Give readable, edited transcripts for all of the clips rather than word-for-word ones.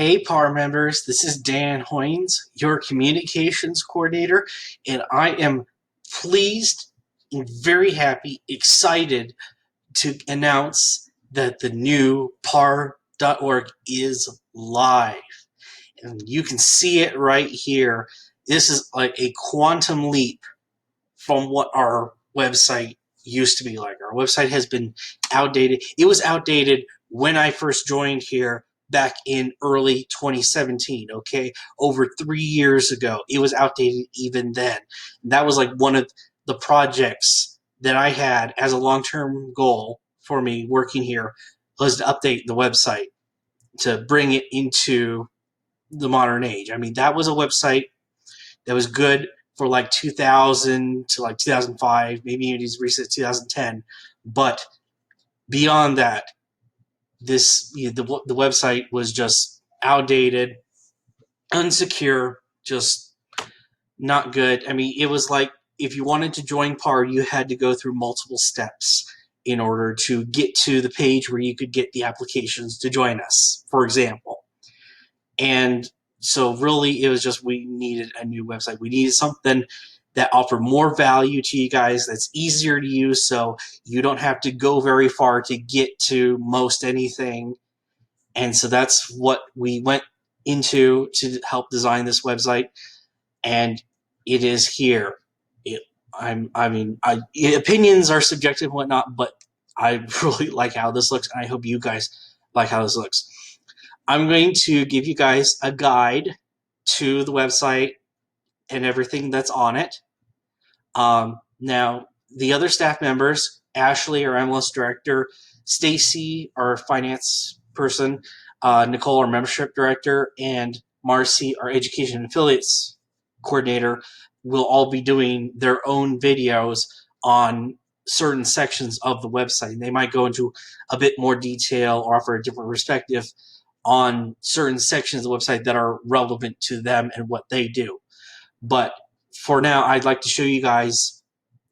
Hey, PAR members, this is Dan Hoynes, your communications coordinator, and I am pleased and very happy, excited to announce that the new par.org is live. And you can see it right here. This is like a quantum leap from what our website used to be like. Our website has been outdated. It was outdated when I first joined here back in early 2017, okay? Over 3 years ago. It was outdated even then. That was like one of the projects that I had as a long-term goal for me working here was to update the website, to bring it into the modern age. I mean, that was a website that was good for like 2000 to like 2005, maybe even as recent as 2010. But beyond that, the website was just outdated, unsecure, just not good. I mean, it was like if you wanted to join PAR, you had to go through multiple steps in order to get to the page where you could get the applications to join us, for example. And so really it was just we needed a new website. We needed something that offered more value to you guys, that's easier to use, so you don't have to go very far to get to most anything. And so that's what we went into to help design this website, and it is here. Opinions are subjective and whatnot, but I really like how this looks, and I hope you guys like how this looks. I'm going to give you guys a guide to the website and everything that's on it. Now, the other staff members, Ashley, our MLS director, Stacy, our finance person, Nicole, our membership director, and Marcy, our education and affiliates coordinator, will all be doing their own videos on certain sections of the website. They might go into a bit more detail or offer a different perspective on certain sections of the website that are relevant to them and what they do. But for now, I'd like to show you guys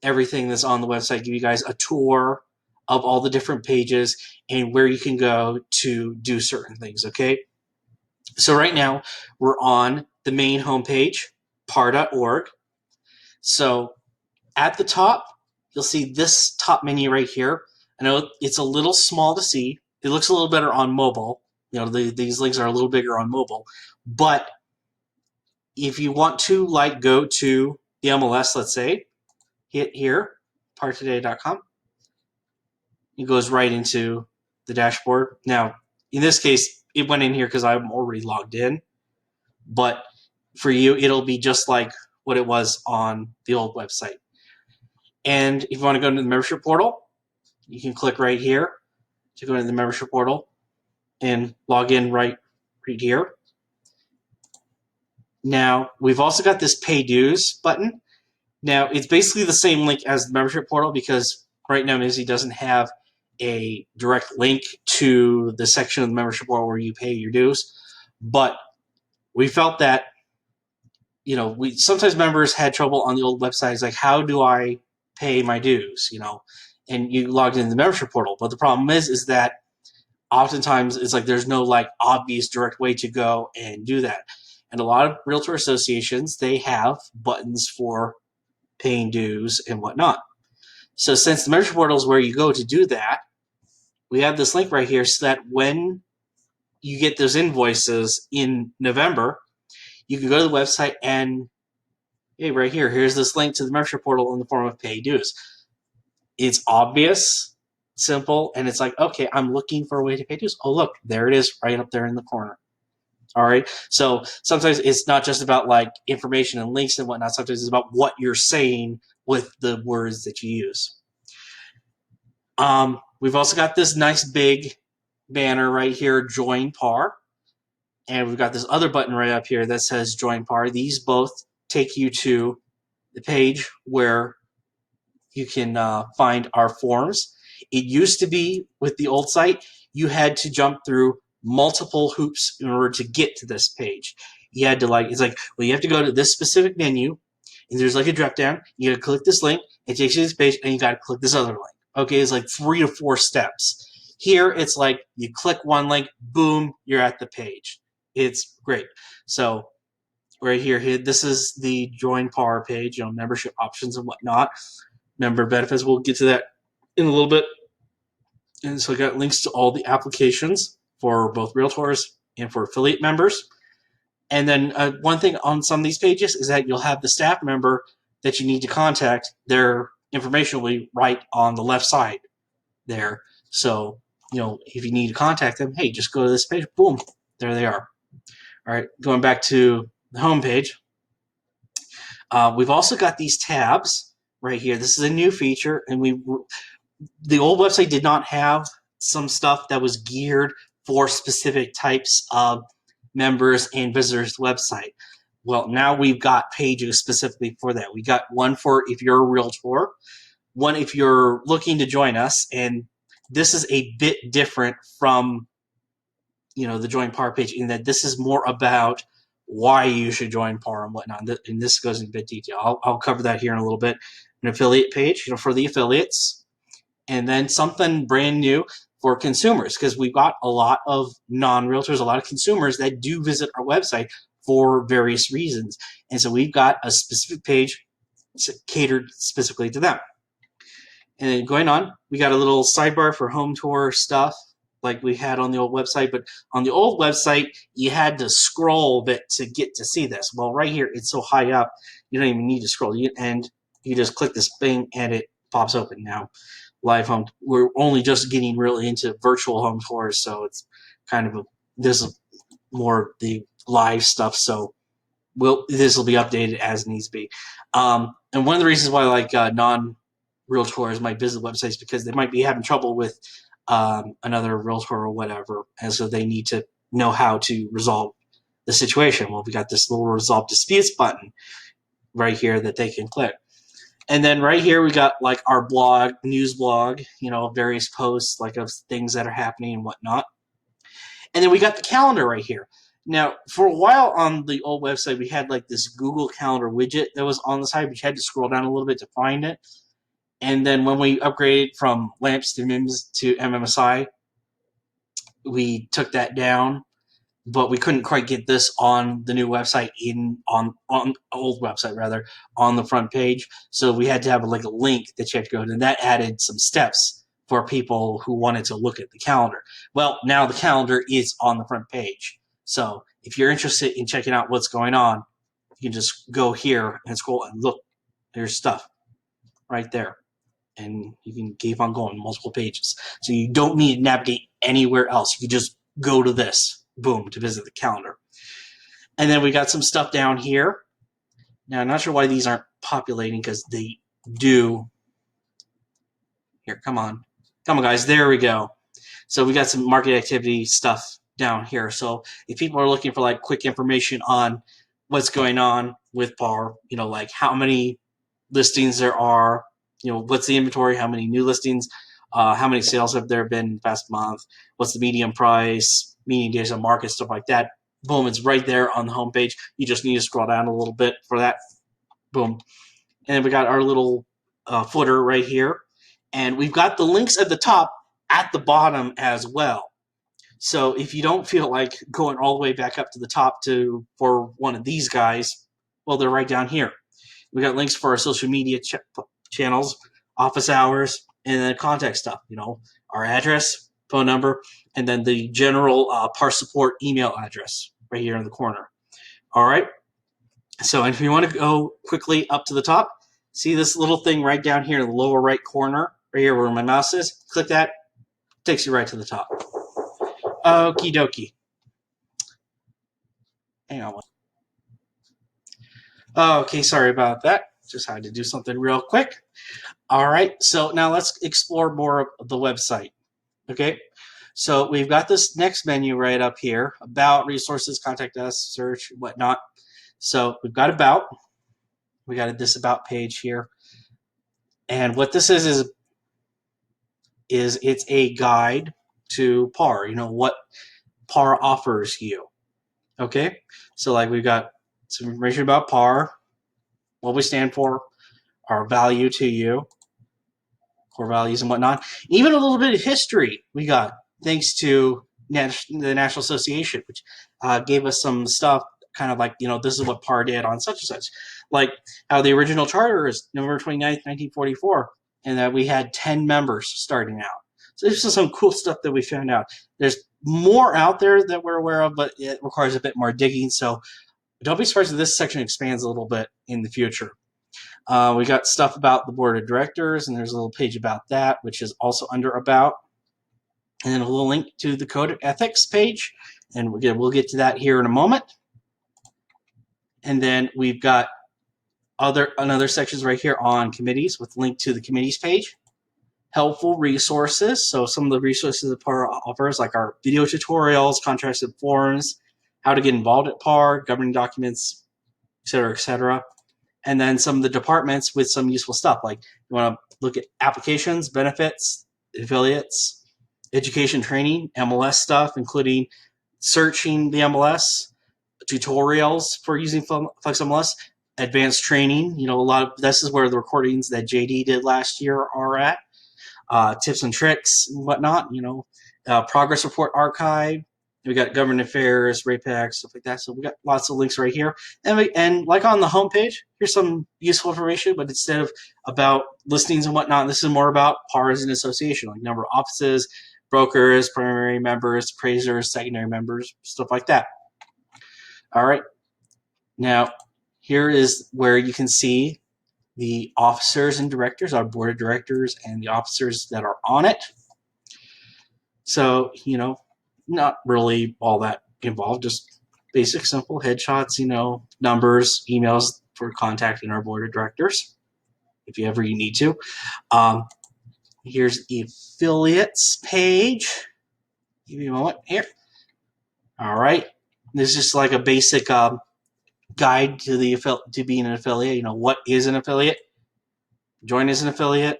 everything that's on the website, give you guys a tour of all the different pages and where you can go to do certain things, okay? So right now, we're on the main homepage, par.org. So at the top, you'll see this top menu right here. I know it's a little small to see. It looks a little better on mobile. You know, these links are a little bigger on mobile. But if you want to, like, go to the MLS, let's say, hit here, partoday.com. It goes right into the dashboard. Now, in this case, it went in here because I'm already logged in. But for you, it'll be just like what it was on the old website. And if you want to go into the membership portal, you can click right here to go into the membership portal and log in right here. Now, we've also got this pay dues button. Now, it's basically the same link as the membership portal because right now Mizzy doesn't have a direct link to the section of the membership portal where you pay your dues. But we felt that, you know, sometimes members had trouble on the old websites, like, how do I pay my dues, you know? And you logged into the membership portal. But the problem is that oftentimes it's like there's no like obvious direct way to go and do that. And a lot of realtor associations, they have buttons for paying dues and whatnot. So since the membership portal is where you go to do that, we have this link right here so that when you get those invoices in November, you can go to the website and, hey, right here, here's this link to the membership portal in the form of pay dues. It's obvious, simple, and it's like, okay, I'm looking for a way to pay dues. Oh, look, there it is right up there in the corner. All right. So sometimes it's not just about like information and links and whatnot. Sometimes it's about what you're saying with the words that you use. We've also got this nice big banner right here, Join PAR. And we've got this other button right up here that says Join PAR. These both take you to the page where you can find our forms. It used to be with the old site, you had to jump through multiple hoops in order to get to this page. You had to it's like, well, you have to go to this specific menu, and there's like a drop down. You got to click this link, it takes you to this page, and you got to click this other link. Okay, it's like 3 to 4 steps. Here, it's like you click one link, boom, you're at the page. It's great. So right here, this is the Join Par page, membership options and whatnot. Member benefits, we'll get to that in a little bit. And so I got links to all the applications for both realtors and for affiliate members. And then one thing on some of these pages is that you'll have the staff member that you need to contact. Their information will be right on the left side there. So, if you need to contact them, hey, just go to this page. Boom, there they are. All right, going back to the home page. We've also got these tabs right here. This is a new feature, and the old website did not have some stuff that was geared for specific types of members and visitors to the website. Well, now we've got pages specifically for that. We got one for if you're a realtor, one if you're looking to join us, and this is a bit different from the Join Par page in that this is more about why you should join Par and whatnot. And this goes in a bit detail. I'll cover that here in a little bit. An affiliate page, for the affiliates, and then something brand new for consumers, because we've got a lot of non-realtors, a lot of consumers that do visit our website for various reasons. And so we've got a specific page catered specifically to them. And then going on, we got a little sidebar for home tour stuff like we had on the old website. But on the old website, you had to scroll a bit to get to see this. Well, right here, it's so high up, you don't even need to scroll. And you just click this thing, and it pops open now. Live home. We're only just getting really into virtual home tours, so it's kind of this is more the live stuff. So this will be updated as needs be. And one of the reasons why non-realtors might visit websites because they might be having trouble with another realtor or whatever, and so they need to know how to resolve the situation. Well, we got this little resolve disputes button right here that they can click. And then right here we got like our blog, news blog, various posts like of things that are happening and whatnot. And then we got the calendar right here. Now, for a while on the old website, we had like this Google Calendar widget that was on the side, but you had to scroll down a little bit to find it. And then when we upgraded from Lamps to MIMS to MMSI, we took that down. But we couldn't quite get this on the new website on old website rather on the front page. So we had to have a link that you had to go to, and that added some steps for people who wanted to look at the calendar. Well, now the calendar is on the front page. So if you're interested in checking out what's going on, you can just go here and scroll and look. There's stuff right there. And you can keep on going multiple pages. So you don't need to navigate anywhere else. You can just go to this. Boom, to visit the calendar. And then we got some stuff down here. Now, I'm not sure why these aren't populating because they do. Here, come on. Come on, guys. There we go. So we got some market activity stuff down here. So if people are looking for like quick information on what's going on with Par, like how many listings there are, what's the inventory, how many new listings, how many sales have there been in the past month, what's the median price, median days on market, stuff like that. Boom, it's right there on the homepage. You just need to scroll down a little bit for that. Boom. And then we got our little footer right here. And we've got the links at the top at the bottom as well. So if you don't feel like going all the way back up to the top for one of these guys, well, they're right down here. We got links for our social media channels, office hours, and then contact stuff, our address, phone number, and then the general Par support email address right here in the corner. All right. So if you want to go quickly up to the top, see this little thing right down here in the lower right corner, right here where my mouse is? Click that. Takes you right to the top. Okie dokie. Hang on. Okay, sorry about that. Just had to do something real quick. All right, so now let's explore more of the website. Okay, so we've got this next menu right up here, about, resources, contact us, search, whatnot. So we've got about. We got this about page here. And what this is it's a guide to Par, what Par offers you. Okay, so like we've got some information about Par, what we stand for, our value to you, core values and whatnot. Even a little bit of history we got, thanks to the National Association, which gave us some stuff, kind of like, this is what PAR did on such and such. Like how the original charter is November 29th, 1944, and that we had 10 members starting out. So this is some cool stuff that we found out. There's more out there that we're aware of, but it requires a bit more digging. So don't be surprised if this section expands a little bit in the future. We got stuff about the board of directors, and there's a little page about that, which is also under about. And then a little link to the code of ethics page, and we'll get to that here in a moment. And then we've got another sections right here on committees with link to the committees page. Helpful resources. So some of the resources that PAR offers, like our video tutorials, contrasted forums, how to get involved at PAR, governing documents, et cetera, et cetera. And then some of the departments with some useful stuff, like you want to look at applications, benefits, affiliates, education training, MLS stuff, including searching the MLS, tutorials for using FlexMLS, advanced training. A lot of this is where the recordings that JD did last year are at. Tips and tricks and whatnot. Progress report archive. We got government affairs, RAPEX, stuff like that. So we got lots of links right here. And like on the homepage, here's some useful information, but instead of about listings and whatnot, this is more about PAR as an association, like number of offices, brokers, primary members, appraisers, secondary members, stuff like that. All right. Now, here is where you can see the officers and directors, our board of directors, and the officers that are on it. So, not really all that involved, just basic, simple headshots, numbers, emails for contacting our board of directors, if you need to. Here's the affiliates page. Give me a moment here. All right. This is just like a basic guide to being an affiliate. What is an affiliate? Join as an affiliate.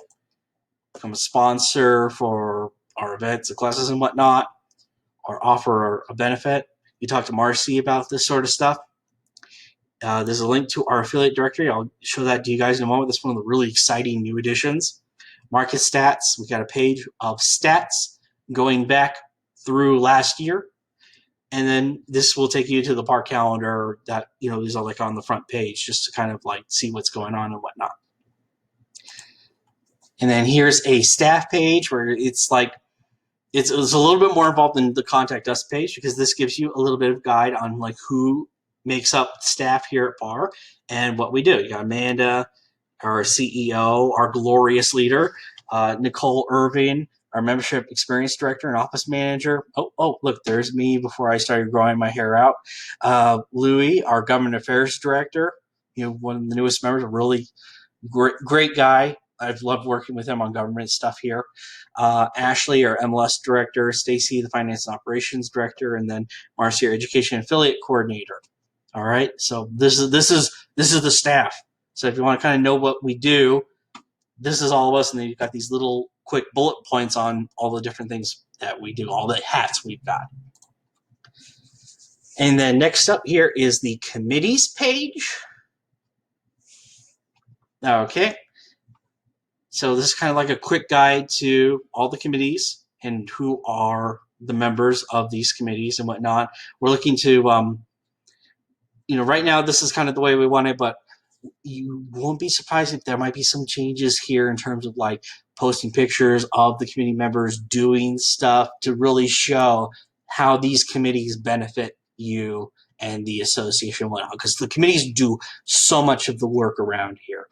Become a sponsor for our events, the classes, and whatnot, or offer a benefit. You talk to Marcy about this sort of stuff. There's a link to our affiliate directory. I'll show that to you guys in a moment. That's one of the really exciting new additions. Market stats. We got a page of stats going back through last year. And then this will take you to the PAR calendar that, these are like on the front page, just to kind of like see what's going on and whatnot. And then here's a staff page where it's like, it's a little bit more involved than the contact us page, because this gives you a little bit of guide on like who makes up staff here at PAR and what we do. You got Amanda, our CEO, our glorious leader, Nicole Irving, our membership experience director and office manager. Oh, look, there's me before I started growing my hair out. Louis, our government affairs director, one of the newest members, a really great guy. I've loved working with him on government stuff here. Ashley, our MLS director, Stacy, the finance and operations director, and then Marcy, our education affiliate coordinator. All right, so this is the staff. So if you want to kind of know what we do, this is all of us, and then you've got these little quick bullet points on all the different things that we do, all the hats we've got. And then next up here is the committees page. Okay. So this is kind of like a quick guide to all the committees and who are the members of these committees and whatnot. We're looking to, right now this is kind of the way we want it, but you won't be surprised if there might be some changes here in terms of like posting pictures of the committee members doing stuff to really show how these committees benefit you and the association, whatnot, because the committees do so much of the work around here.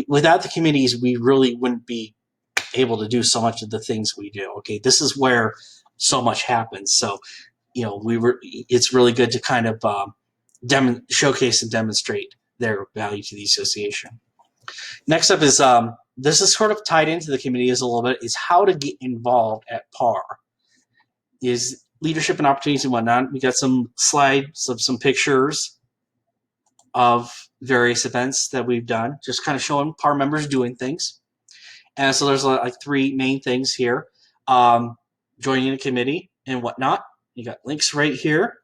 Without the committees, we really wouldn't be able to do so much of the things we do. Okay, this is where so much happens. So, it's really good to kind of showcase and demonstrate their value to the association. Next up is this is sort of tied into the committees a little bit, is how to get involved at PAR. Is leadership and opportunities and whatnot. We got some slides of some pictures of various events that we've done, just kind of showing PAR members doing things. And so there's like three main things here. Joining a committee and whatnot. You got links right here.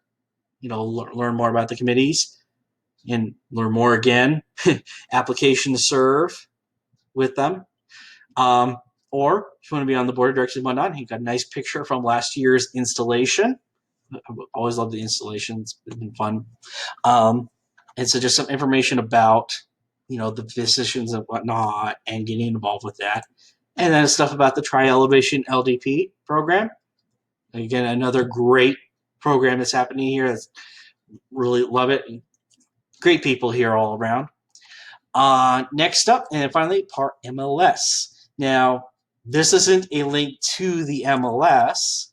Learn more about the committees and learn more again. Application to serve with them. Or if you want to be on the board of directors and whatnot, you got a nice picture from last year's installation. I always love the installations. It's been fun. And so just some information about, the physicians and whatnot and getting involved with that. And then stuff about the Tri-Elevation LDP program. Again, another great program that's happening here. That's really love it. Great people here all around. Next up, and finally, Part MLS. Now, this isn't a link to the MLS.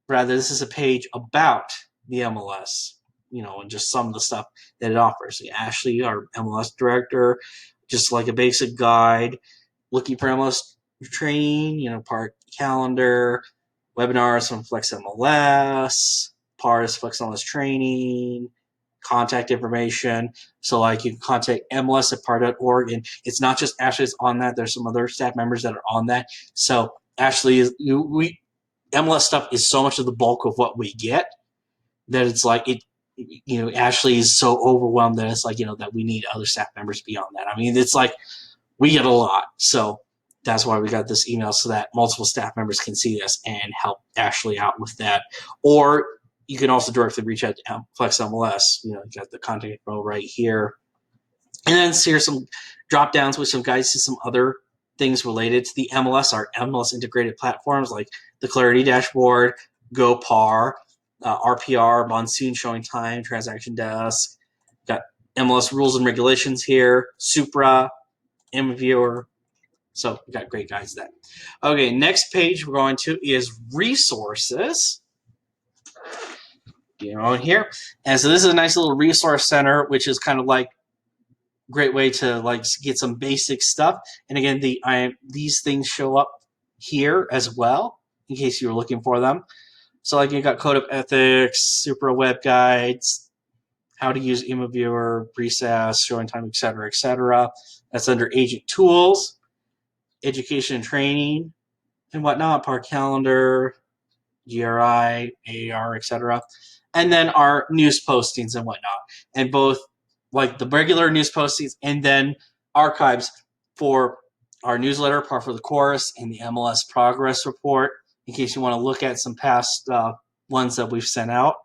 Rather, this is a page about the MLS, and just some of the stuff that it offers. Ashley, our MLS director, just like a basic guide, looking for MLS training, part calendar, webinars from Flex MLS, part is Flex MLS training, contact information. So you can contact MLS at par.org, and it's not just Ashley's on that. There's some other staff members that are on that. So Ashley MLS stuff is so much of the bulk of what we get that it's Ashley is so overwhelmed that it's that we need other staff members beyond that. I mean, it's we get a lot. So that's why we got this email so that multiple staff members can see this and help Ashley out with that. Or you can also directly reach out to Flex MLS. You got the contact info right here. And then here's some drop downs with some guides to some other things related to the MLS, our MLS integrated platforms like the Clarity Dashboard, GoPar, RPR, Monsoon Showing Time, Transaction Desk. Got MLS rules and regulations here, Supra, InViewer. So we got great guides there. Okay, next page we're going to is resources. On here. And so this is a nice little resource center, which is kind of great way to get some basic stuff. And again, these things show up here as well in case you were looking for them. So you got Code of Ethics, Supra Web Guides, how to use InViewer, Recess, Showing Time, etc., etc. That's under Agent Tools, Education and Training, and whatnot, Par Calendar, GRI, AAR, etc. And then our news postings and whatnot. And both the regular news postings and then archives for our newsletter, Par for the Course, and the MLS Progress Report, in case you want to look at some past ones that we've sent out.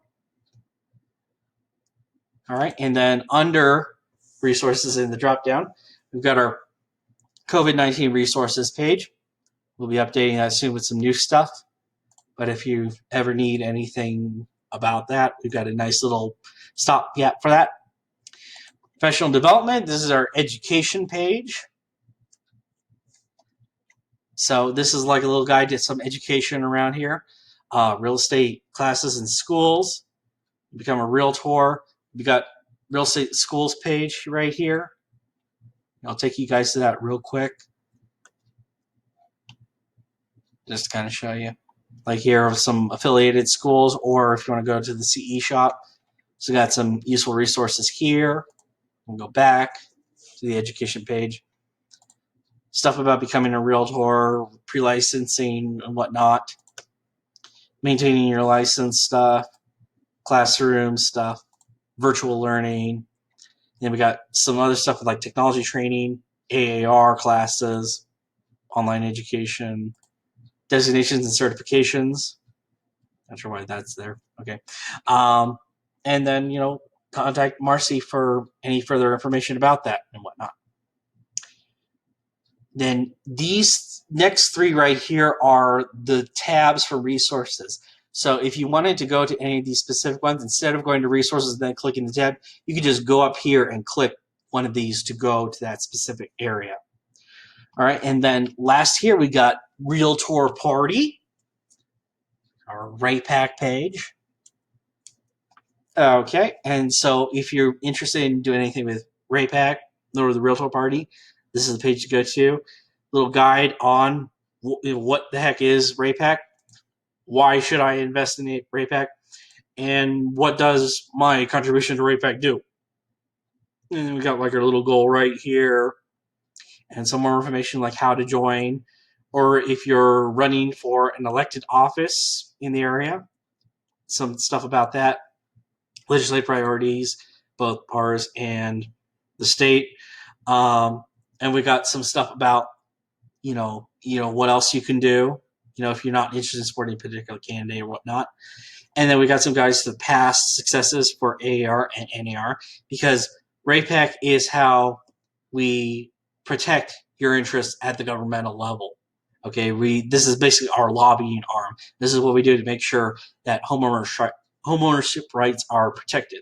All right, and then under resources in the drop-down, we've got our COVID-19 resources page. We'll be updating that soon with some new stuff. But if you ever need anything about that, we've got a nice little stopgap for that. Professional development, this is our education page. So this is like a little guide to some education around here. Real estate classes in schools. Become a realtor. We got real estate schools page right here. I'll take you guys to that real quick. Just to kind of show you. Here are some affiliated schools, or if you want to go to the CE shop. So we got some useful resources here. We'll go back to the education page. Stuff about becoming a realtor, pre-licensing and whatnot. Maintaining your license stuff. Classroom stuff. Virtual learning. Then we got some other stuff with technology training, AAR classes, online education, designations and certifications. Not sure why that's there. Okay. And then, contact Marcy for any further information about that and whatnot. Then these next three right here are the tabs for resources. So if you wanted to go to any of these specific ones, instead of going to resources and then clicking the tab, you can just go up here and click one of these to go to that specific area. All right, and then last here we got Realtor Party, our RayPack page. Okay, and so if you're interested in doing anything with RayPack or the Realtor Party, this is the page to go to. Little guide on what the heck is RayPack, why should I invest in RayPack, and what does my contribution to RayPack do. And then we got our little goal right here, and some more information like how to join, or if you're running for an elected office in the area, some stuff about that. Legislative priorities, both ours and the state. And we got some stuff about what else you can do, if you're not interested in supporting a particular candidate or whatnot. And then we got some guides to the past successes for AAR and NAR, because RAPAC is how we protect your interests at the governmental level. Okay, this is basically our lobbying arm. This is what we do to make sure that homeownership rights are protected.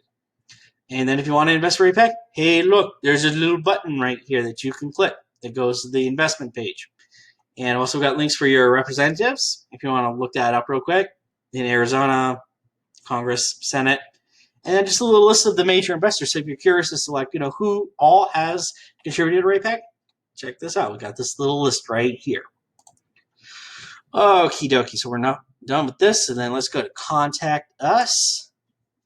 And then if you want to invest for RAPAC, hey, look, there's a little button right here that you can click that goes to the investment page. And I've also got links for your representatives if you want to look that up real quick in Arizona, Congress, Senate, and then just a little list of the major investors. So if you're curious as to who all has contributed to RAPAC, check this out. We got this little list right here. Okie dokie. So we're not done with this, and then let's go to Contact Us,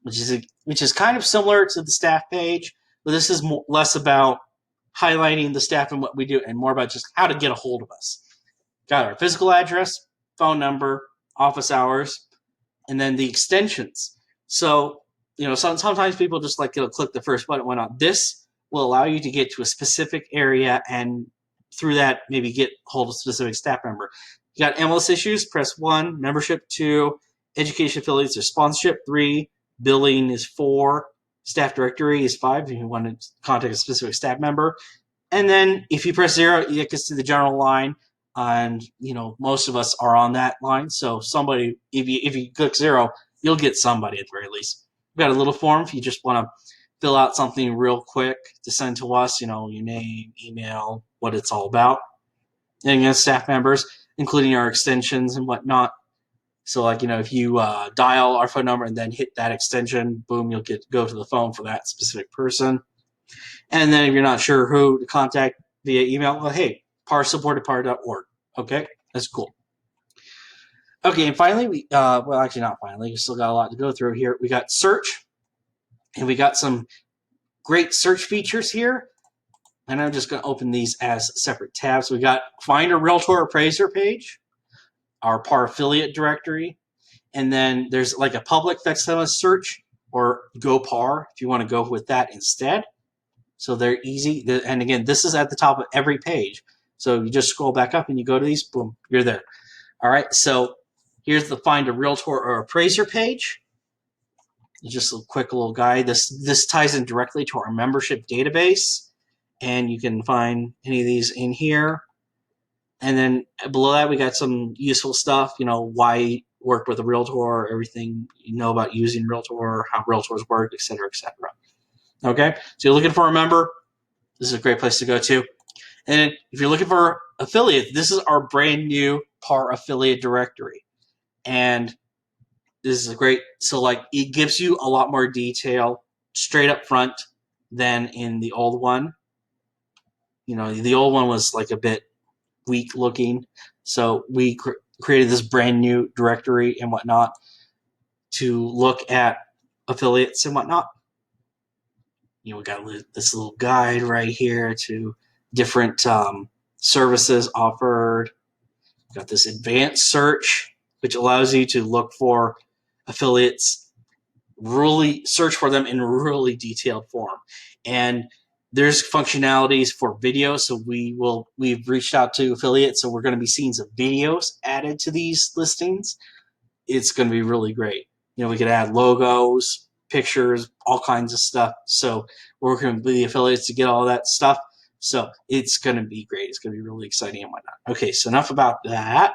which is kind of similar to the staff page, but this is less about highlighting the staff and what we do, and more about just how to get a hold of us. Got our physical address, phone number, office hours, and then the extensions. So, sometimes people just click the first button and whatnot. This will allow you to get to a specific area, and through that, maybe get hold of a specific staff member. You got MLS issues, press 1, membership 2, education affiliates or sponsorship 3, billing is 4, staff directory is 5 if you want to contact a specific staff member. And then if you press 0, it gets to the general line. And most of us are on that line, so somebody, if you click 0, you'll get somebody at the very least. We've got a little form if you just want to fill out something real quick to send to us, your name, email, what it's all about. And again, staff members, including our extensions and whatnot. So if you dial our phone number and then hit that extension, boom, you'll go to the phone for that specific person. And then if you're not sure who to contact via email, well, hey, parsupport@par.org. Okay, that's cool. Okay, and finally, well, actually not finally, we still got a lot to go through here. We got search, and we got some great search features here. And I'm just going to open these as separate tabs. We got Find a Realtor Appraiser page, our PAR affiliate directory, and then there's a public Vextima search, or GoPAR if you want to go with that instead. So they're easy. And again, this is at the top of every page. So you just scroll back up and you go to these, boom, you're there. All right, so here's the Find a Realtor or Appraiser page. Just a quick little guide. This ties in directly to our membership database, and you can find any of these in here. And then below that, we got some useful stuff, why work with a realtor, everything about using realtor, how realtors work, et cetera, et cetera. Okay, so you're looking for a member, this is a great place to go to. And if you're looking for affiliates, this is our brand new PAR affiliate directory. And this is great. So it gives you a lot more detail straight up front than in the old one. The old one was a bit weak looking. So we created this brand new directory and whatnot to look at affiliates and whatnot. We got this little guide right here to different services offered. We've got this advanced search, which allows you to look for affiliates, really search for them in really detailed form. And there's functionalities for video. So we've reached out to affiliates. So we're going to be seeing some videos added to these listings. It's going to be really great. We could add logos, pictures, all kinds of stuff. So we're working with the affiliates to get all that stuff. So it's going to be great. It's going to be really exciting and whatnot. Okay, so enough about that.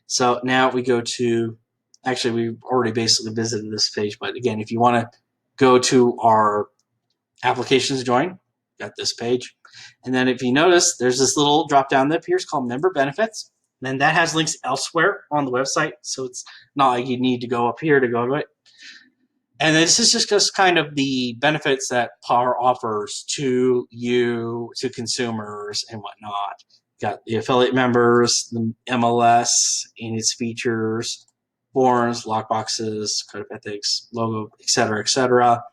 So now we go to, actually, we've already basically visited this page. But again, if you want to go to our applications to join, got this page. And then if you notice, there's this little drop down that appears called Member Benefits. And then that has links elsewhere on the website. So it's not like you need to go up here to go to it. And this is just kind of the benefits that PAR offers to you, to consumers and whatnot. Got the affiliate members, the MLS and its features, forms, lockboxes, code of ethics, logo, et cetera,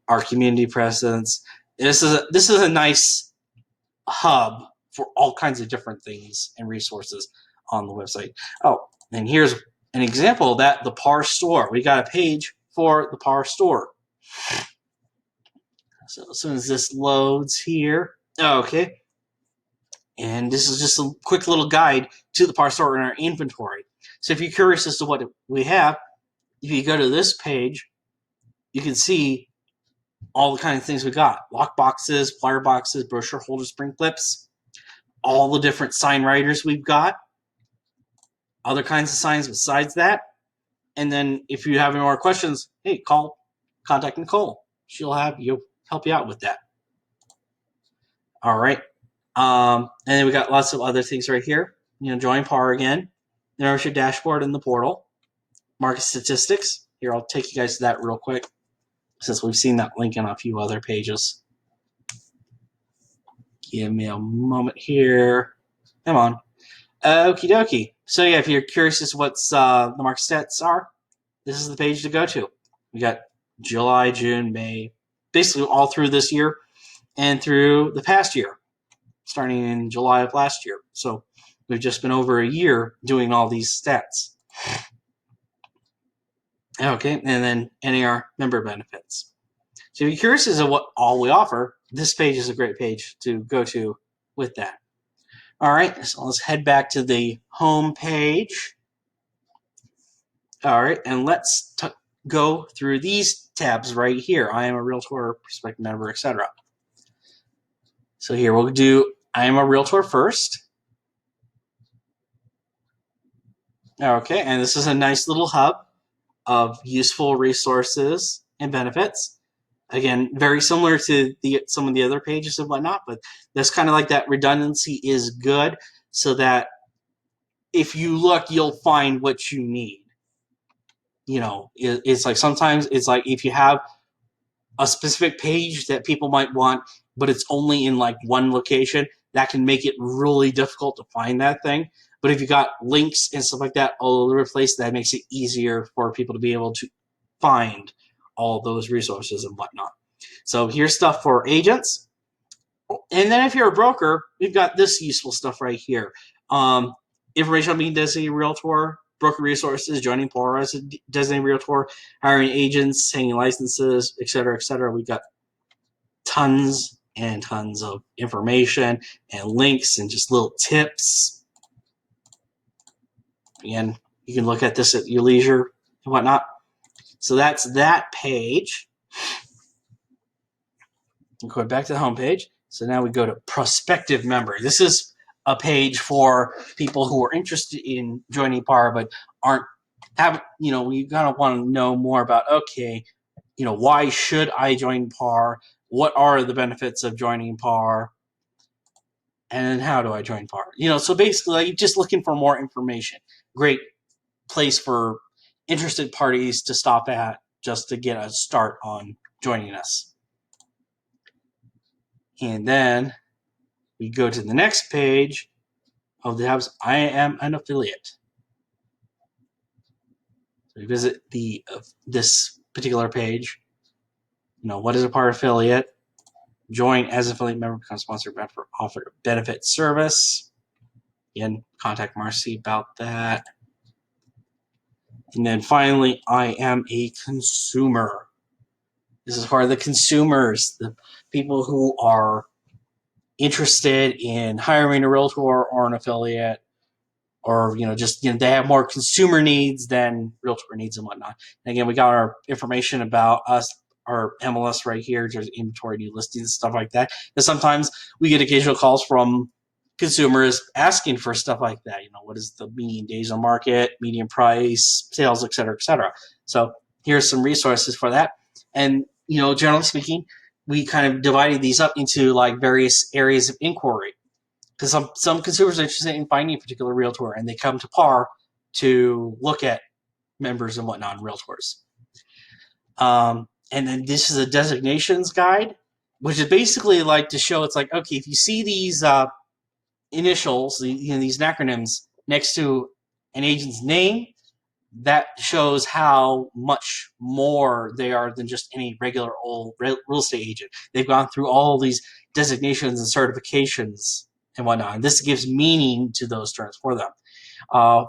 our community presence. This is a nice hub for all kinds of different things and resources on the website. Oh, and here's an example of that, the PAR store. We got a page for the PAR store. So as soon as this loads here, okay. And this is just a quick little guide to the par store in our inventory. So if you're curious as to what we have, if you go to this page, you can see all the kind of things we got. Lock boxes, plier boxes, brochure holders, spring clips, all the different sign writers we've got, other kinds of signs besides that. And then if you have any more questions, hey, contact Nicole. She'll help you out with that. All right. And then we got lots of other things right here. Join PAR again, the membership dashboard in the portal, market statistics. Here, I'll take you guys to that real quick, since we've seen that link in a few other pages. Give me a moment here. Come on. Okie dokie. So yeah, if you're curious as to what the market stats are, this is the page to go to. We got July, June, May, basically all through this year and through the past year, starting in July of last year. So we've just been over a year doing all these stats. Okay, and then NAR member benefits. So if you're curious as to what all we offer, this page is a great page to go to with that. All right, so let's head back to the home page. All right, and let's go through these tabs right here. I am a realtor, prospective member, etc. So here we'll do I am a realtor first. Okay, and this is a nice little hub of useful resources and benefits. Again, very similar to some of the other pages and whatnot, but that's kind of like that redundancy is good, so that if you look, you'll find what you need. It's like sometimes it's like if you have a specific page that people might want, but it's only in like one location, that can make it really difficult to find that thing. But if you got links and stuff like that all over the place, that makes it easier for people to be able to find all those resources and whatnot. So here's stuff for agents. And then if you're a broker, we've got this useful stuff right here. Information on being designated realtor, broker resources, joining PAR as a designated realtor, hiring agents, hanging licenses, etc., etc. We've got tons and tons of information and links and just little tips. Again, you can look at this at your leisure and whatnot. So that's that page. We'll go back to the home page. So now we go to prospective member. This is a page for people who are interested in joining PAR but we gotta want to know more about, okay, why should I join PAR? What are the benefits of joining PAR? And then how do I join PAR? So basically, like, just looking for more information. Great place for interested parties to stop at just to get a start on joining us. And then we go to the next page of the tabs. I am an affiliate. So we visit this particular page. What is a PAR affiliate? Join as an affiliate member, become sponsored, offer benefit service. Again, contact Marcy about that. And then finally, I am a consumer. This is for the consumers, the people who are interested in hiring a realtor or an affiliate, or they have more consumer needs than realtor needs and whatnot. And again, we got our information about us, our MLS right here. There's inventory, new listings, stuff like that. And sometimes we get occasional calls from consumers asking for stuff like that. What is the median days on market, median price, sales, et cetera, et cetera. So here's some resources for that. And generally speaking, we kind of divided these up into like various areas of inquiry, because some consumers are interested in finding a particular realtor, and they come to PAR to look at members and whatnot, realtors. And then this is a designations guide, which is basically like to show, it's like, okay, if you see these initials, these acronyms next to an agent's name, that shows how much more they are than just any regular old real estate agent. They've gone through all these designations and certifications and whatnot. And this gives meaning to those terms for them.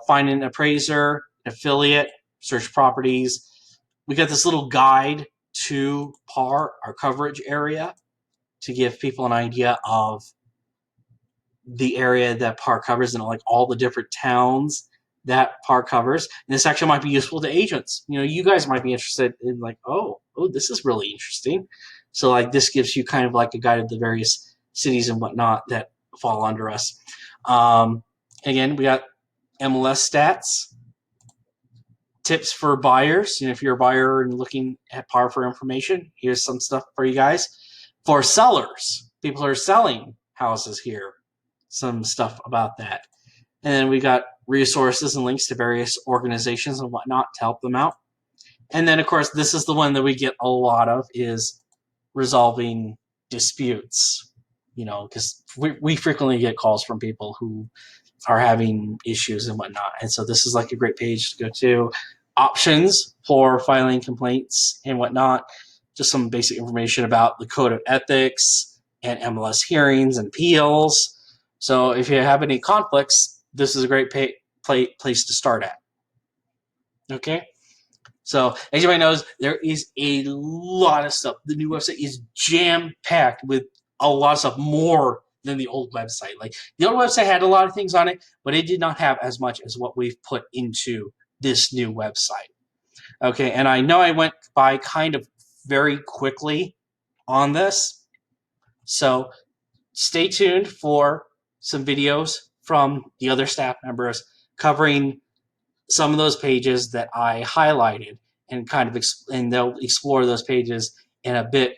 Find an appraiser, an affiliate, search properties. We got this little guide to PAR, our coverage area, to give people an idea of the area that PAR covers and like all the different towns that PAR covers. And this actually might be useful to agents. You know, you guys might be interested in like, oh, this is really interesting. So like this gives you kind of like a guide of the various cities and whatnot that fall under us. Again, we got MLS stats, tips for buyers. You know, if you're a buyer and looking at PAR for information, here's some stuff for you guys. For sellers, people who are selling houses here, some stuff about that. And then we got resources and links to various organizations and whatnot to help them out. And then, of course, this is the one that we get a lot of is resolving disputes. You know, because we frequently get calls from people who are having issues and whatnot. And so this is like a great page to go to. Options for filing complaints and whatnot. Just some basic information about the code of ethics and MLS hearings and appeals. So if you have any conflicts, this is a great place to start at. Okay? So as everybody knows, there is a lot of stuff. The new website is jam-packed with a lot of stuff, more than the old website. Like the old website had a lot of things on it, but it did not have as much as what we've put into this new website. Okay, and I know I went by kind of very quickly on this, so stay tuned for some videos from the other staff members covering some of those pages that I highlighted and kind of and they'll explore those pages in a bit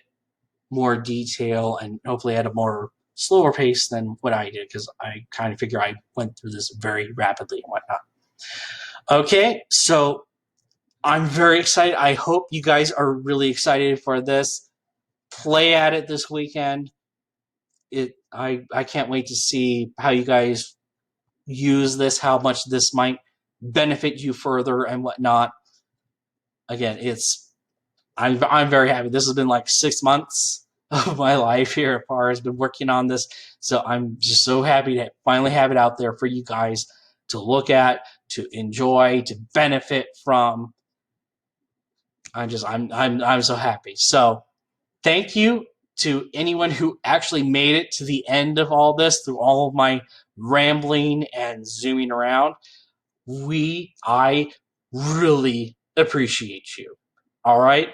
more detail and hopefully at a more slower pace than what I did because I kind of figure I went through this very rapidly and whatnot. Okay, so I'm very excited. I hope you guys are really excited for this. Play at it this weekend. I can't wait to see how you guys use this, how much this might benefit you further and whatnot. Again, I'm very happy. This has been like 6 months of my life here at PAR. Has been working on this, so I'm just so happy to finally have it out there for you guys to look at, to enjoy, to benefit from. I'm so happy. So thank you to anyone who actually made it to the end of all this through all of my rambling and zooming around. I really appreciate you. All right.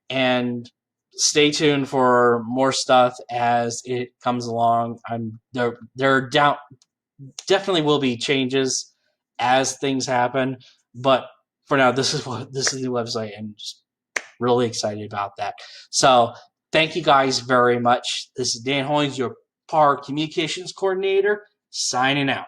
And stay tuned for more stuff as it comes along. There definitely will be changes as things happen, but for now, this is the website, and just really excited about that. So thank you guys very much. This is Dan Hollings, your PAR Communications Coordinator, signing out.